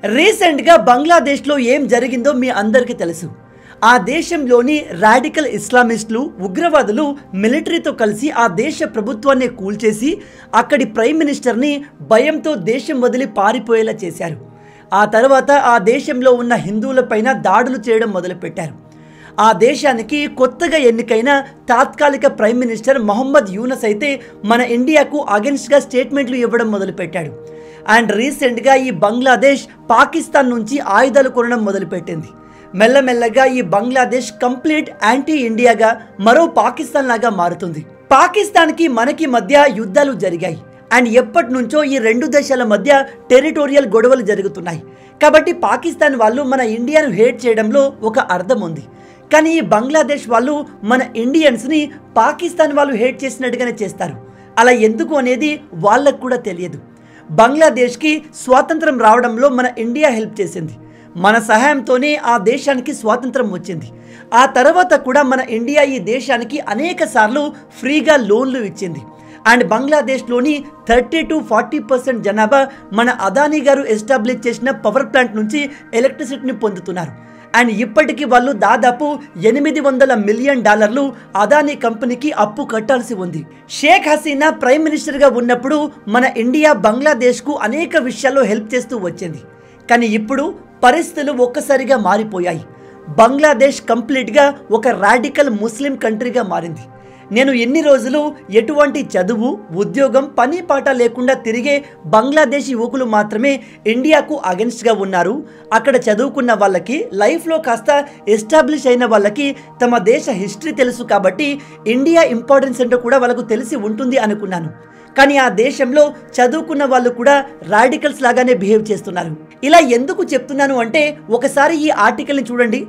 రీసెంట్గా బంగ్లాదేశ్లో ఏం జరిగిందో మీ అందరికీ తెలుసు. ఆ దేశంలోని రాడికల్ ఇస్లామిస్టులు ఉగ్రవాదులు మిలిటరీతో కలిసి ఆ దేశ ప్రభుత్వాన్ని కూల్చేసి అక్కడి ప్రైమ్ మినిస్టర్ని భయంతో దేశం వదిలి పారిపోయేలా చేశారు. ఆ తర్వాత ఆ దేశంలో ఉన్న హిందువులపైన దాడులు చేయడం మొదలుపెట్టారు. ఆ దేశానికి కొత్తగా ఎన్నికైన తాత్కాలిక ప్రైమ్ మినిస్టర్ మొహమ్మద్ యూనస్ అయితే మన ఇండియాకు అగెన్స్ట్గా స్టేట్మెంట్లు ఇవ్వడం మొదలుపెట్టాడు. అండ్ రీసెంట్గా ఈ బంగ్లాదేశ్ పాకిస్తాన్ నుంచి ఆయుధాలు కొనడం మొదలుపెట్టింది. మెల్లమెల్లగా ఈ బంగ్లాదేశ్ కంప్లీట్ యాంటీ ఇండియాగా మరో పాకిస్తాన్ లాగా మారుతుంది. పాకిస్తాన్కి మనకి మధ్య యుద్ధాలు జరిగాయి. అండ్ ఎప్పటి నుంచో ఈ రెండు దేశాల మధ్య టెరిటోరియల్ గొడవలు జరుగుతున్నాయి. కాబట్టి పాకిస్తాన్ వాళ్ళు మన ఇండియాను హేట్ చేయడంలో ఒక అర్థం ఉంది. కానీ ఈ బంగ్లాదేశ్ వాళ్ళు మన ఇండియన్స్ని పాకిస్తాన్ వాళ్ళు హేట్ చేసినట్టుగానే చేస్తారు. అలా ఎందుకు అనేది వాళ్ళకు కూడా తెలియదు. బంగ్లాదేశ్కి స్వాతంత్రం రావడంలో మన ఇండియా హెల్ప్ చేసింది. మన సహాయంతోనే ఆ దేశానికి స్వాతంత్రం వచ్చింది. ఆ తర్వాత కూడా మన ఇండియా ఈ దేశానికి అనేక సార్లు ఫ్రీగా లోన్లు ఇచ్చింది. అండ్ బంగ్లాదేశ్లోని 30 to 40% జనాభా మన అదానీ గారు ఎస్టాబ్లిష్ చేసిన పవర్ ప్లాంట్ నుంచి ఎలక్ట్రిసిటీని పొందుతున్నారు. అండ్ ఇప్పటికీ వాళ్ళు దాదాపు $800 మిలియన్ అదానీ కంపెనీకి అప్పు కట్టాల్సి ఉంది. షేక్ హసీనా ప్రైమ్ మినిస్టర్గా ఉన్నప్పుడు మన ఇండియా బంగ్లాదేశ్కు అనేక విషయాల్లో హెల్ప్ చేస్తూ వచ్చింది. కానీ ఇప్పుడు పరిస్థితులు ఒక్కసారిగా మారిపోయాయి. బంగ్లాదేశ్ కంప్లీట్గా ఒక రాడికల్ ముస్లిం కంట్రీగా మారింది. నేను ఎన్ని రోజులు ఎటువంటి చదువు, ఉద్యోగం, పని పాట లేకుండా తిరిగే బంగ్లాదేశ్ యువకులు మాత్రమే ఇండియాకు అగెన్స్ట్గా ఉన్నారు. అక్కడ చదువుకున్న వాళ్ళకి, లైఫ్లో కాస్త ఎస్టాబ్లిష్ అయిన వాళ్ళకి తమ దేశ హిస్టరీ తెలుసు కాబట్టి ఇండియా ఇంపార్టెన్స్ ఏంటో కూడా వాళ్ళకు తెలిసి ఉంటుంది అనుకున్నాను. కానీ ఆ దేశంలో చదువుకున్న వాళ్ళు కూడా రాడికల్స్ లాగానే బిహేవ్ చేస్తున్నారు. ఇలా ఎందుకు చెప్తున్నాను అంటే ఒకసారి ఈ ఆర్టికల్ని చూడండి.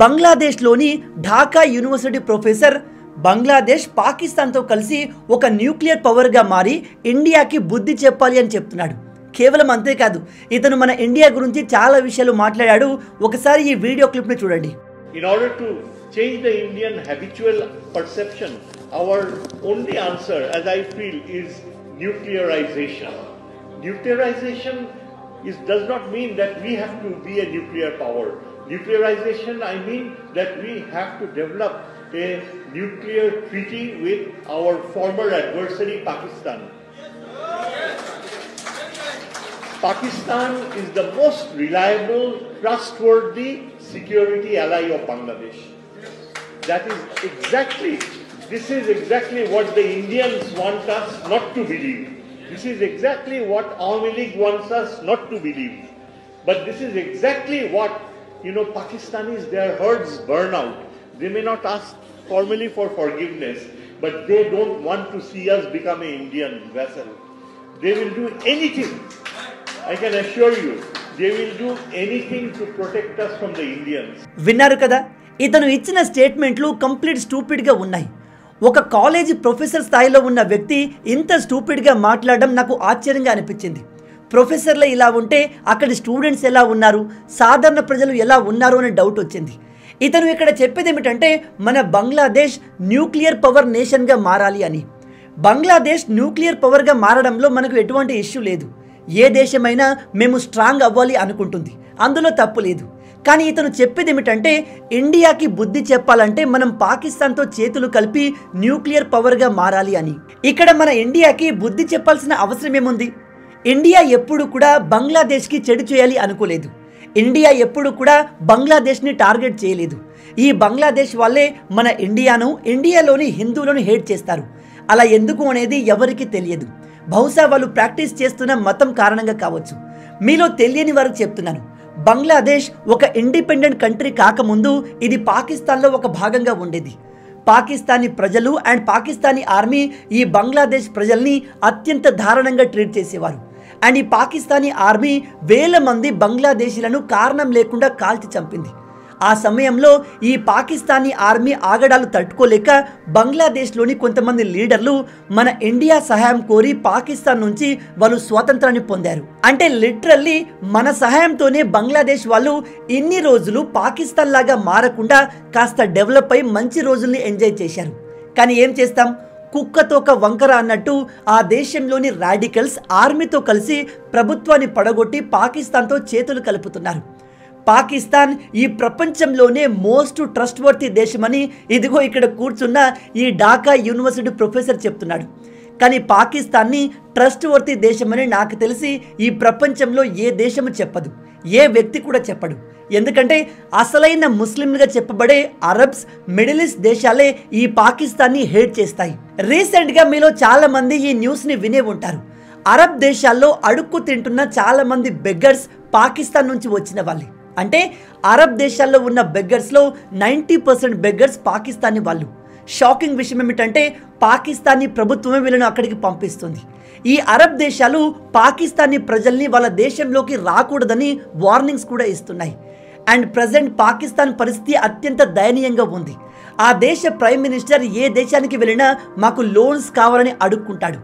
బంగ్లాదేశ్లోని ఢాకా యూనివర్సిటీ ప్రొఫెసర్ బంగ్లాదేశ్ పాకిస్తాన్తో కలిసి ఒక న్యూక్లియర్ పవర్గా మారి ఇండియాకి బుద్ధి చెప్పాలి అని చెప్తున్నాడు. కేవలం అంతేకాదు, ఇతను మన ఇండియా గురించి చాలా విషయాలు మాట్లాడాడు. ఒకసారి ఈ వీడియో క్లిప్ని చూడండి. In order to change the Indian habitual perception, our only answer, as I feel, is nuclearization. Nuclearization does not mean that we have to be a nuclear power. Nuclearization, I mean that we have to develop a nuclear treaty with our former adversary Pakistan. Pakistan is the most reliable, trustworthy security ally of Bangladesh. This is exactly what the Indians want us not to believe. This is exactly what Awami League wants us not to believe. But this is exactly what, Pakistanis, their herds burn out. They may not ask formally for forgiveness, but they don't want to see us become an Indian vassal. They will do anything, I can assure you, they will do anything to protect us from the Indians. విన్నారు కదా, ఇతను ఇచ్చిన స్టేట్మెంట్లు complete స్టూపిడ్గా ఉన్నాయి. ఒక college professor స్థాయిలో ఉన్న వ్యక్తి ఇంత స్టూపిడ్గా మాట్లాడడం నాకు ఆశ్చర్యంగా అనిపించింది. ప్రొఫెసర్లు ఇలా ఉంటే అక్కడి స్టూడెంట్స్ ఎలా ఉన్నారు, సాధారణ ప్రజలు ఎలా ఉన్నారు అనే డౌట్ వచ్చింది. ఇతను ఇక్కడ చెప్పేది ఏమిటంటే మన బంగ్లాదేశ్ న్యూక్లియర్ పవర్ నేషన్గా మారాలి అని. బంగ్లాదేశ్ న్యూక్లియర్ పవర్గా మారడంలో మనకు ఎటువంటి ఇష్యూ లేదు. ఏ దేశమైనా మేము స్ట్రాంగ్ అవ్వాలి అనుకుంటుంది, అందులో తప్పు లేదు. కానీ ఇతను చెప్పేది ఏమిటంటే ఇండియాకి బుద్ధి చెప్పాలంటే మనం పాకిస్తాన్తో చేతులు కలిపి న్యూక్లియర్ పవర్గా మారాలి అని. ఇక్కడ మన ఇండియాకి బుద్ధి చెప్పాల్సిన అవసరం ఏముంది? ఇండియా ఎప్పుడు కూడా బంగ్లాదేశ్కి చెడు చేయాలి అనుకోలేదు. ఇండియా ఎప్పుడు కూడా బంగ్లాదేశ్ని టార్గెట్ చేయలేదు. ఈ బంగ్లాదేశ్ వాళ్ళే మన ఇండియాను, ఇండియాలోని హిందువులను హేట్ చేస్తారు. అలా ఎందుకు అనేది ఎవరికి తెలియదు. బహుశా వాళ్ళు ప్రాక్టీస్ చేస్తున్న మతం కారణంగా కావచ్చు. మీలో తెలియని వారికి చెప్తున్నాను, బంగ్లాదేశ్ ఒక ఇండిపెండెంట్ కంట్రీ కాకముందు ఇది పాకిస్తాన్లో ఒక భాగంగా ఉండేది. పాకిస్తానీ ప్రజలు అండ్ పాకిస్తానీ ఆర్మీ ఈ బంగ్లాదేశ్ ప్రజల్ని అత్యంత దారుణంగా ట్రీట్ చేసేవారు. అండ్ ఈ పాకిస్తానీ ఆర్మీ వేల మంది బంగ్లాదేశీలను కారణం లేకుండా కాల్చి చంపింది. ఆ సమయంలో ఈ పాకిస్తానీ ఆర్మీ ఆగడాలు తట్టుకోలేక బంగ్లాదేశ్లోని కొంతమంది లీడర్లు మన ఇండియా సహాయం కోరి పాకిస్తాన్ నుంచి వాళ్ళు స్వాతంత్రాన్ని పొందారు. అంటే లిటరల్లీ మన సహాయంతోనే బంగ్లాదేశ్ వాళ్ళు ఇన్ని రోజులు పాకిస్తాన్ లాగా మారకుండా కాస్త డెవలప్ అయి మంచి రోజుల్ని ఎంజాయ్ చేశారు. కానీ ఏం చేస్తాం, కుక్కతోక వంకర అన్నట్టు ఆ దేశంలోని రాడికల్స్ ఆర్మీతో కలిసి ప్రభుత్వాన్ని పడగొట్టి పాకిస్తాన్తో చేతులు కలుపుతున్నారు. పాకిస్తాన్ ఈ ప్రపంచంలోనే మోస్ట్ ట్రస్ట్ వర్తీ దేశమని ఇదిగో ఇక్కడ కూర్చున్న ఈ ఢాకా యూనివర్సిటీ ప్రొఫెసర్ చెప్తున్నాడు. కానీ పాకిస్తాన్ని ట్రస్ట్ వర్తీ దేశమని నాకు తెలిసి ఈ ప్రపంచంలో ఏ దేశము చెప్పదు, ఏ వ్యక్తి కూడా చెప్పడు. ఎందుకంటే అసలైన ముస్లింలుగా చెప్పబడే అరబ్స్, మిడిల్ ఈస్ట్ దేశాలే ఈ పాకిస్తాన్ని హేట్ చేస్తాయి. రీసెంట్గా మీలో చాలా మంది ఈ న్యూస్ని వినే ఉంటారు. అరబ్ దేశాల్లో అడుక్కు తింటున్న చాలా మంది బెగ్గర్స్ పాకిస్తాన్ నుంచి వచ్చిన వాళ్ళే. అంటే అరబ్ దేశాల్లో ఉన్న బెగ్గర్స్లో 90% బెగ్గర్స్ పాకిస్తానీ వాళ్ళు. షాకింగ్ విషయం ఏమిటంటే పాకిస్తానీ ప్రభుత్వమే వీళ్ళను అక్కడికి పంపిస్తుంది. ఈ అరబ్ దేశాలు పాకిస్తానీ ప్రజల్ని వాళ్ళ దేశంలోకి రాకూడదని వార్నింగ్స్ కూడా ఇస్తున్నాయి. అండ్ ప్రజెంట్ పాకిస్తాన్ పరిస్థితి అత్యంత దయనీయంగా ఉంది. ఆ దేశ ప్రైమ్ మినిస్టర్ ఏ దేశానికి వెళ్ళినా మాకు లోన్స్ కావాలని అడుక్కుంటాడు.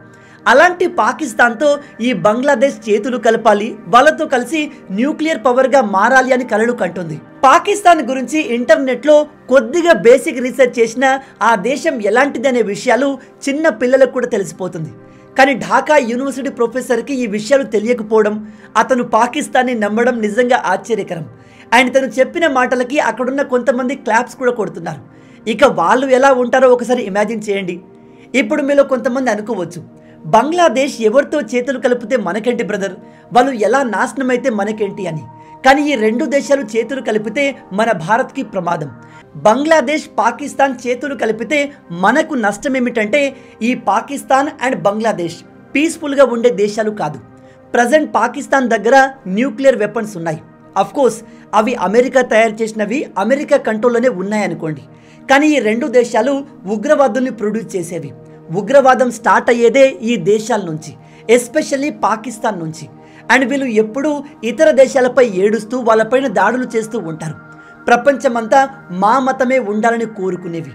అలాంటి పాకిస్తాన్తో ఈ బంగ్లాదేశ్ చేతులు కలపాలి, వాళ్ళతో కలిసి న్యూక్లియర్ పవర్గా మారాలి అని కలలు కంటుంది. పాకిస్తాన్ గురించి ఇంటర్నెట్లో కొద్దిగా బేసిక్ రీసెర్చ్ చేసినా ఆ దేశం ఎలాంటిది అనే విషయాలు చిన్న పిల్లలకు కూడా తెలిసిపోతుంది. కానీ ఢాకా యూనివర్సిటీ ప్రొఫెసర్కి ఈ విషయాలు తెలియకపోవడం, అతను పాకిస్తాన్ని నమ్మడం నిజంగా ఆశ్చర్యకరం. అండ్ తను చెప్పిన మాటలకి అక్కడున్న కొంతమంది క్లాప్స్ కూడా కొడుతున్నారు. ఇక వాళ్ళు ఎలా ఉంటారో ఒకసారి ఇమాజిన్ చేయండి. ఇప్పుడు మీలో కొంతమంది అనుకోవచ్చు, బంగ్లాదేశ్ ఎవరితో చేతులు కలిపితే మనకేంటి బ్రదర్, వాళ్ళు ఎలా నాశనం అయితే మనకేంటి అని. కానీ ఈ రెండు దేశాలు చేతులు కలిపితే మన భారత్కి ప్రమాదం. బంగ్లాదేశ్, పాకిస్తాన్ చేతులు కలిపితే మనకు నష్టం ఏమిటంటే ఈ పాకిస్తాన్ అండ్ బంగ్లాదేశ్ పీస్ఫుల్గా ఉండే దేశాలు కాదు. ప్రజెంట్ పాకిస్తాన్ దగ్గర న్యూక్లియర్ వెపన్స్ ఉన్నాయి. అఫ్ కోర్స్ అవి అమెరికా తయారు చేసినవి, అమెరికా కంట్రోల్లోనే ఉన్నాయనుకోండి. కానీ ఈ రెండు దేశాలు ఉగ్రవాదుల్ని ప్రొడ్యూస్ చేసేవి. ఉగ్రవాదం స్టార్ట్ అయ్యేదే ఈ దేశాల నుంచి, ఎస్పెషల్లీ పాకిస్తాన్ నుంచి. అండ్ వీళ్ళు ఎప్పుడూ ఇతర దేశాలపై ఏడుస్తూ వాళ్ళపైన దాడులు చేస్తూ ఉంటారు. ప్రపంచమంతా మా మతమే ఉండాలని కోరుకునేవి.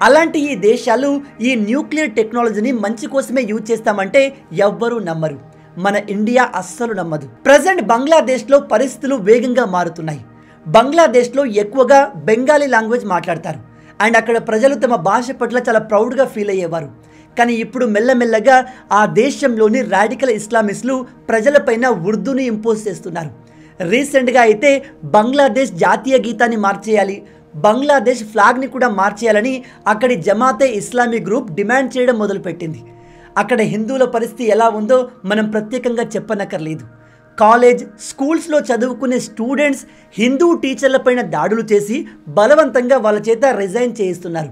అలాంటి ఈ దేశాలు ఈ న్యూక్లియర్ టెక్నాలజీని మంచి కోసమే యూజ్ చేస్తామంటే ఎవ్వరూ నమ్మరు. మన ఇండియా అస్సలు నమ్మదు. ప్రజెంట్ బంగ్లాదేశ్లో పరిస్థితులు వేగంగా మారుతున్నాయి. బంగ్లాదేశ్లో ఎక్కువగా బెంగాలీ లాంగ్వేజ్ మాట్లాడతారు. అండ్ అక్కడ ప్రజలు తమ భాష పట్ల చాలా ప్రౌడ్గా ఫీల్ అయ్యేవారు. కానీ ఇప్పుడు మెల్లమెల్లగా ఆ దేశంలోని రాడికల్ ఇస్లామిస్టులు ప్రజలపైన ఉర్దూని ఇంపోజ్ చేస్తున్నారు. రీసెంట్గా అయితే బంగ్లాదేశ్ జాతీయ గీతాన్ని మార్చేయాలి, బంగ్లాదేశ్ ఫ్లాగ్ని కూడా మార్చేయాలని అక్కడి జమాతే ఇస్లామీ గ్రూప్ డిమాండ్ చేయడం మొదలుపెట్టింది. అక్కడ హిందువుల పరిస్థితి ఎలా ఉందో మనం ప్రత్యేకంగా చెప్పనక్కర్లేదు. కాలేజ్, స్కూల్స్లో చదువుకునే స్టూడెంట్స్ హిందూ టీచర్లపైన దాడులు చేసి బలవంతంగా వాళ్ళ చేత రిజైన్ చేయిస్తున్నారు.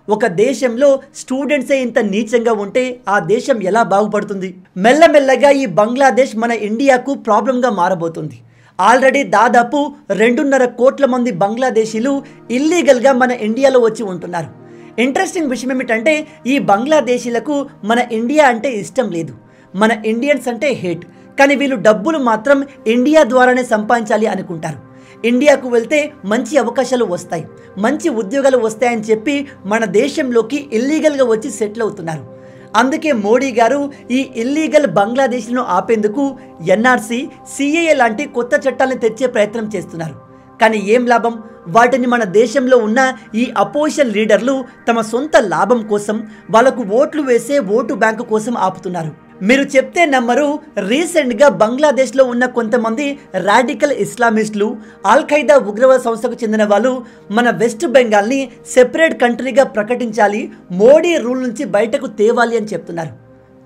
ఒక దేశంలో స్టూడెంట్సే ఇంత నీచంగా ఉంటే ఆ దేశం ఎలా బాగుపడుతుంది? మెల్లమెల్లగా ఈ బంగ్లాదేశ్ మన ఇండియాకు ప్రాబ్లంగా మారబోతుంది. ఆల్రెడీ దాదాపు 2.5 కోట్ల మంది బంగ్లాదేశీలు ఇల్లీగల్గా మన ఇండియాలో వచ్చి ఉంటున్నారు. ఇంట్రెస్టింగ్ విషయం ఏమిటంటే ఈ బంగ్లాదేశీలకు మన ఇండియా అంటే ఇష్టం లేదు, మన ఇండియన్స్ అంటే హేట్. కానీ వీళ్ళు డబ్బులు మాత్రం ఇండియా ద్వారానే సంపాదించాలి అనుకుంటారు. ఇండియాకు వెళ్తే మంచి అవకాశాలు వస్తాయి, మంచి ఉద్యోగాలు వస్తాయని చెప్పి మన దేశంలోకి ఇల్లీగల్గా వచ్చి సెటిల్ అవుతున్నారు. అందుకే మోడీ గారు ఈ ఇల్లీగల్ బంగ్లాదేశ్ను ఆపేందుకు ఎన్ఆర్సీ, సిఏఏ లాంటి కొత్త చట్టాలను తెచ్చే ప్రయత్నం చేస్తున్నారు. కానీ ఏం లాభం? వాటిని మన దేశంలో ఉన్న ఈ అపోజిషన్ లీడర్లు తమ సొంత లాభం కోసం, వాళ్ళకు ఓట్లు వేసే ఓటు బ్యాంకు కోసం ఆపుతున్నారు. మీరు చెప్తే నమ్మరు, రీసెంట్గా బంగ్లాదేశ్లో ఉన్న కొంతమంది రాడికల్ ఇస్లామిస్టులు, అల్-ఖైదా ఉగ్రవాద సంస్థకు చెందిన వాళ్ళు మన వెస్ట్ బెంగాల్ని సెపరేట్ కంట్రీగా ప్రకటించాలి, మోడీ రూల్ నుంచి బయటకు తేవాలి అని చెప్తున్నారు.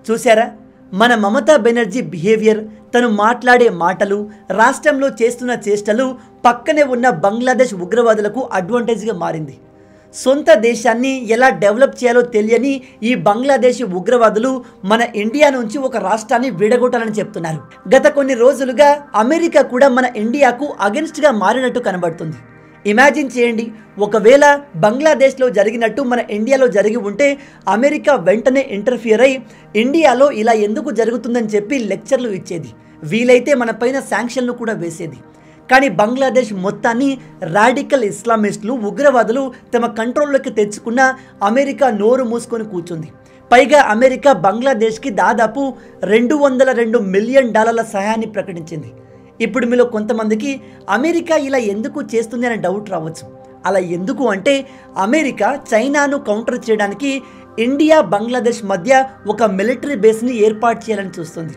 చూసారా మన మమతా బెనర్జీ బిహేవియర్, తను మాట్లాడే మాటలు, రాష్ట్రంలో చేస్తున్న చేష్టలు పక్కనే ఉన్న బంగ్లాదేశ్ ఉగ్రవాదులకు అడ్వాంటేజ్గా మారింది. సొంత దేశాన్ని ఎలా డెవలప్ చేయాలో తెలియని ఈ బంగ్లాదేశీ ఉగ్రవాదులు మన ఇండియా నుంచి ఒక రాష్ట్రాన్ని విడగొట్టాలని చెప్తున్నారు. గత కొన్ని రోజులుగా అమెరికా కూడా మన ఇండియాకు అగెన్స్ట్గా మారినట్టు కనబడుతుంది. ఇమాజిన్ చేయండి, ఒకవేళ బంగ్లాదేశ్లో జరిగినట్టు మన ఇండియాలో జరిగి ఉంటే అమెరికా వెంటనే ఇంటర్ఫియర్ అయి ఇండియాలో ఇలా ఎందుకు జరుగుతుందని చెప్పి లెక్చర్లు ఇచ్చేది, వీలైతే మన పైన శాంక్షన్లు కూడా వేసేది. కానీ బంగ్లాదేశ్ మొత్తాన్ని రాడికల్ ఇస్లామిస్టులు, ఉగ్రవాదులు తమ కంట్రోల్లోకి తెచ్చుకున్న అమెరికా నోరు మూసుకొని కూర్చుంది. పైగా అమెరికా బంగ్లాదేశ్కి దాదాపు $202 మిలియన్ సహాయాన్ని ప్రకటించింది. ఇప్పుడు మీలో కొంతమందికి అమెరికా ఇలా ఎందుకు చేస్తుంది అనే డౌట్ రావచ్చు. అలా ఎందుకు అంటే అమెరికా చైనాను కౌంటర్ చేయడానికి ఇండియా బంగ్లాదేశ్ మధ్య ఒక మిలిటరీ బేస్ని ఏర్పాటు చేయాలని చూస్తుంది.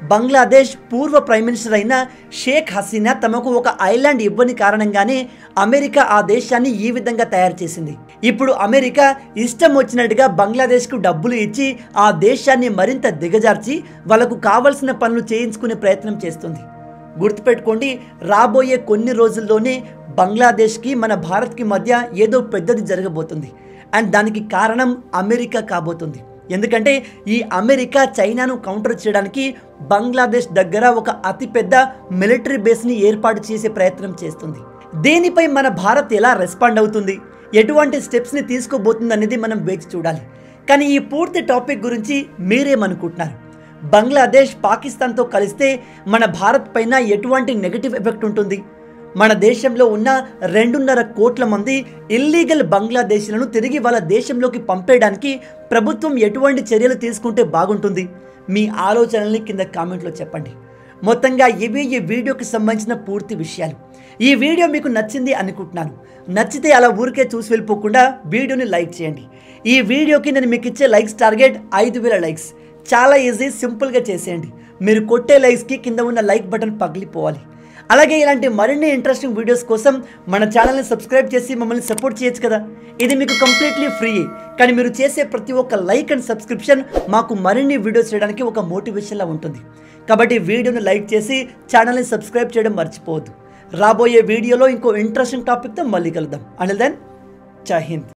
బంగ్లాదేశ్ పూర్వ ప్రైమ్ మినిస్టర్ అయిన షేక్ హసీనా తమకు ఒక ఐలాండ్ ఇవ్వని కారణంగానే అమెరికా ఆ దేశాన్ని ఈ విధంగా తయారు చేసింది. ఇప్పుడు అమెరికా ఇష్టం వచ్చినట్టుగా బంగ్లాదేశ్కు డబ్బులు ఇచ్చి ఆ దేశాన్ని మరింత దిగజార్చి వాళ్ళకు కావలసిన పనులు చేయించుకునే ప్రయత్నం చేస్తుంది. గుర్తుపెట్టుకోండి, రాబోయే కొన్ని రోజుల్లోనే బంగ్లాదేశ్కి మన భారత్కి మధ్య ఏదో పెద్దది జరగబోతుంది. అండ్ దానికి కారణం అమెరికా కాబోతుంది. ఎందుకంటే ఈ అమెరికా చైనాను కౌంటర్ చేయడానికి బంగ్లాదేశ్ దగ్గర ఒక అతిపెద్ద మిలిటరీ బేస్ని ఏర్పాటు చేసే ప్రయత్నం చేస్తుంది. దీనిపై మన భారత్ ఎలా రెస్పాండ్ అవుతుంది, ఎటువంటి స్టెప్స్ని తీసుకోబోతుంది అనేది మనం వేచి చూడాలి. కానీ ఈ పూర్తి టాపిక్ గురించి మీరేమనుకుంటున్నారు? బంగ్లాదేశ్ పాకిస్తాన్తో కలిస్తే మన భారత్ పైన ఎటువంటి నెగటివ్ ఎఫెక్ట్ ఉంటుంది? మన దేశంలో ఉన్న 2.5 కోట్ల మంది ఇల్లీగల్ బంగ్లాదేశీలను తిరిగి వాళ్ళ దేశంలోకి పంపేయడానికి ప్రభుత్వం ఎటువంటి చర్యలు తీసుకుంటే బాగుంటుంది? మీ ఆలోచనల్ని కింద కామెంట్లో చెప్పండి. మొత్తంగా ఇవి ఈ వీడియోకి సంబంధించిన పూర్తి విషయాలు. ఈ వీడియో మీకు నచ్చింది అనుకుంటున్నాను. నచ్చితే అలా ఊరికే చూసి వెళ్ళిపోకుండా వీడియోని లైక్ చేయండి. ఈ వీడియోకి నేను మీకు ఇచ్చే లైక్స్ టార్గెట్ 5000 లైక్స్. చాలా ఈజీ, సింపుల్గా చేసేయండి. మీరు కొట్టే లైక్స్కి కింద ఉన్న లైక్ బటన్ పగిలిపోవాలి. అలాగే ఇలాంటి మరిన్ని ఇంట్రెస్టింగ్ వీడియోస్ కోసం మన ఛానల్ని సబ్స్క్రైబ్ చేసి మమ్మల్ని సపోర్ట్ చేయొచ్చు కదా. ఇది మీకు కంప్లీట్లీ ఫ్రీ. కానీ మీరు చేసే ప్రతి ఒక్క లైక్ అండ్ సబ్స్క్రిప్షన్ మాకు మరిన్ని వీడియోస్ చేయడానికి ఒక మోటివేషన్లా ఉంటుంది. కాబట్టి వీడియోని లైక్ చేసి ఛానల్ని సబ్స్క్రైబ్ చేయడం మర్చిపోవద్దు. రాబోయే వీడియోలో ఇంకో ఇంట్రెస్టింగ్ టాపిక్తో మళ్ళీ కలుద్దాం. అంటిల్ దెన్, జై హింద్.